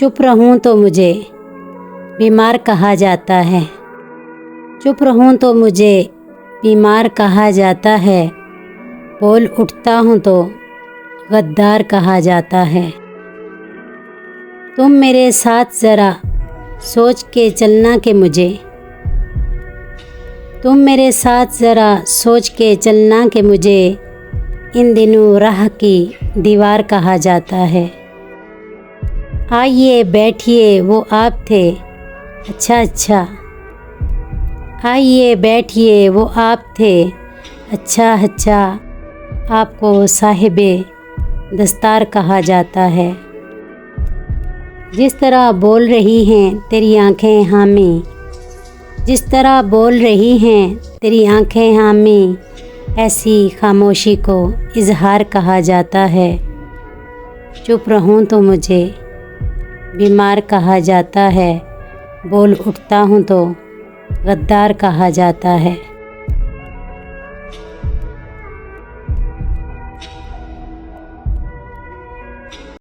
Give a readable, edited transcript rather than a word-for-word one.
चुप रहूं तो मुझे बीमार कहा जाता है। चुप रहूं तो मुझे बीमार कहा जाता है। बोल उठता हूँ तो गद्दार कहा जाता है। तुम मेरे साथ ज़रा सोच के चलना कि मुझे तुम मेरे साथ ज़रा सोच के चलना कि मुझे इन दिनों राह की दीवार कहा जाता है। आइए बैठिए वो आप थे, अच्छा अच्छा। आइए बैठिए वो आप थे, अच्छा अच्छा। आपको साहिबे दस्तार कहा जाता है। जिस तरह बोल रही हैं तेरी आंखें हामी, जिस तरह बोल रही हैं तेरी आंखें हामी, ऐसी खामोशी को इजहार कहा जाता है। चुप रहूं तो मुझे बीमार कहा जाता है। बोल उठता हूँ तो गद्दार कहा जाता है।